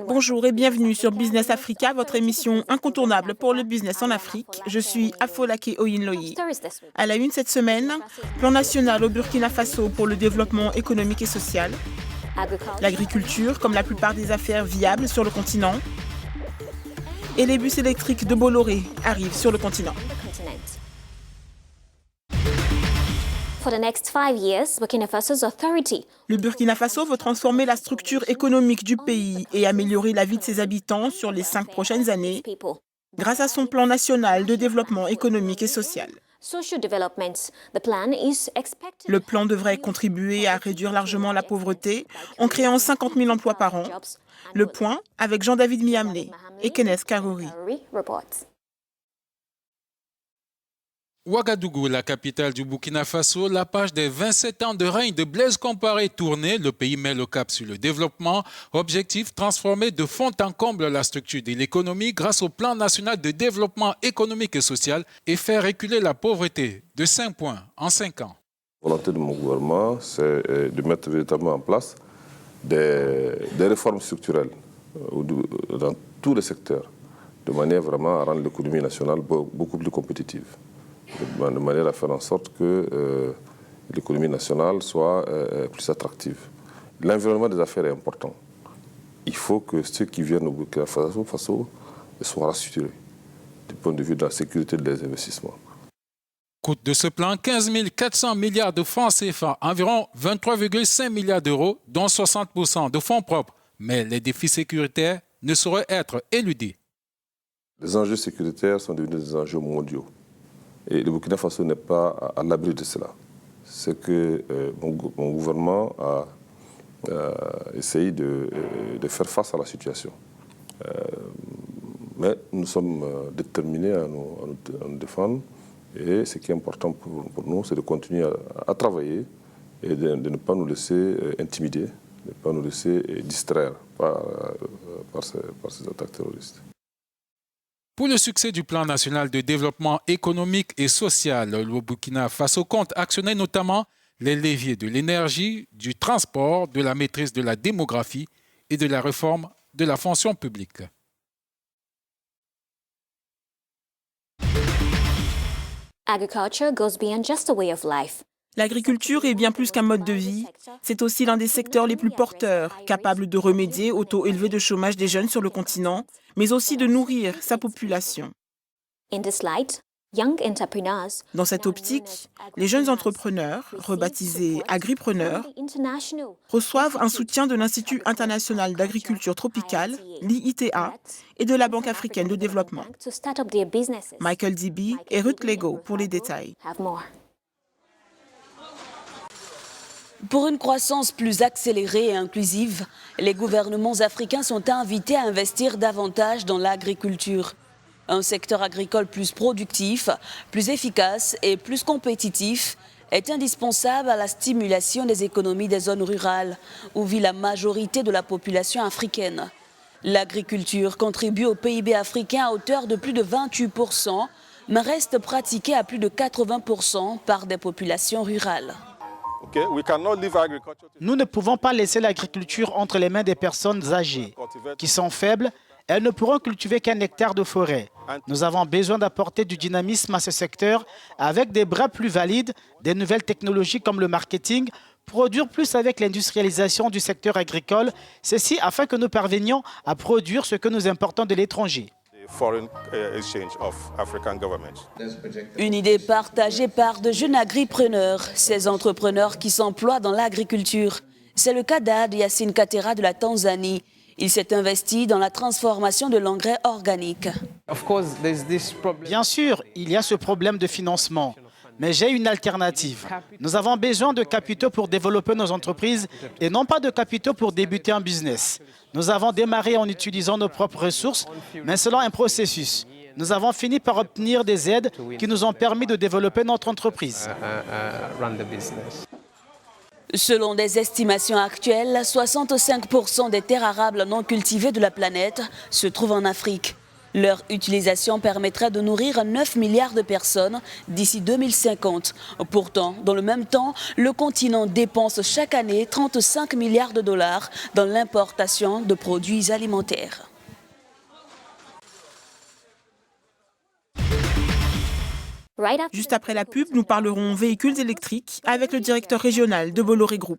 Bonjour et bienvenue sur Business Africa, votre émission incontournable pour le business en Afrique. Je suis Afolake Oyinloye. À la une cette semaine, plan national au Burkina Faso pour le développement économique et social. L'agriculture comme la plupart des affaires viables sur le continent. Et les bus électriques de Bolloré arrivent sur le continent. Le Burkina Faso veut transformer la structure économique du pays et améliorer la vie de ses habitants sur les 5 prochaines années grâce à son plan national de développement économique et social. Le plan devrait contribuer à réduire largement la pauvreté en créant 50 000 emplois par an. Le point avec Jean-David Miamlé et Kenneth Karouri. Ouagadougou, la capitale du Burkina Faso, la page des 27 ans de règne de Blaise Compaoré est tournée. Le pays met le cap sur le développement. Objectif, transformer de fond en comble la structure de l'économie grâce au plan national de développement économique et social et faire reculer la pauvreté de 5 points en 5 ans. La volonté de mon gouvernement, c'est de mettre véritablement en place des réformes structurelles dans tous les secteurs, de manière vraiment à rendre l'économie nationale beaucoup plus compétitive. De manière à faire en sorte que l'économie nationale soit plus attractive. L'environnement des affaires est important. Il faut que ceux qui viennent au Burkina Faso soient rassurés du point de vue de la sécurité des investissements. Coût de ce plan, 15 400 milliards de francs CFA, environ 23,5 milliards d'euros, dont 60% de fonds propres. Mais les défis sécuritaires ne sauraient être éludés. Les enjeux sécuritaires sont devenus des enjeux mondiaux. Et le Burkina Faso n'est pas à l'abri de cela. C'est que mon gouvernement a essayé de faire face à la situation. Mais nous sommes déterminés à nous défendre. Et ce qui est important pour nous, c'est de continuer à travailler et de ne pas nous laisser intimider, de ne pas nous laisser distraire par ces attaques terroristes. Pour le succès du plan national de développement économique et social, le Burkina Faso compte actionner notamment les leviers de l'énergie, du transport, de la maîtrise de la démographie et de la réforme de la fonction publique. L'agriculture est bien plus qu'un mode de vie. C'est aussi l'un des secteurs les plus porteurs, capable de remédier au taux élevé de chômage des jeunes sur le continent, mais aussi de nourrir sa population. Dans cette optique, les jeunes entrepreneurs, rebaptisés agripreneurs, reçoivent un soutien de l'Institut international d'agriculture tropicale, l'IITA, et de la Banque africaine de développement. Michael Dibi et Ruth Lego pour les détails. Pour une croissance plus accélérée et inclusive, les gouvernements africains sont invités à investir davantage dans l'agriculture. Un secteur agricole plus productif, plus efficace et plus compétitif est indispensable à la stimulation des économies des zones rurales où vit la majorité de la population africaine. L'agriculture contribue au PIB africain à hauteur de plus de 28%, mais reste pratiquée à plus de 80% par des populations rurales. Nous ne pouvons pas laisser l'agriculture entre les mains des personnes âgées qui sont faibles. Elles ne pourront cultiver qu'un hectare de forêt. Nous avons besoin d'apporter du dynamisme à ce secteur avec des bras plus valides, des nouvelles technologies comme le marketing, produire plus avec l'industrialisation du secteur agricole, ceci afin que nous parvenions à produire ce que nous importons de l'étranger. Une idée partagée par de jeunes agripreneurs, ces entrepreneurs qui s'emploient dans l'agriculture. C'est le cas d'Ad Yassine Katera de la Tanzanie. Il s'est investi dans la transformation de l'engrais organique. Bien sûr, il y a ce problème de financement, mais j'ai une alternative. Nous avons besoin de capitaux pour développer nos entreprises et non pas de capitaux pour débuter un business. Nous avons démarré en utilisant nos propres ressources, mais selon un processus. Nous avons fini par obtenir des aides qui nous ont permis de développer notre entreprise. Selon des estimations actuelles, 65% des terres arables non cultivées de la planète se trouvent en Afrique. Leur utilisation permettrait de nourrir 9 milliards de personnes d'ici 2050. Pourtant, dans le même temps, le continent dépense chaque année 35 milliards de dollars dans l'importation de produits alimentaires. Juste après la pub, nous parlerons véhicules électriques avec le directeur régional de Bolloré Group.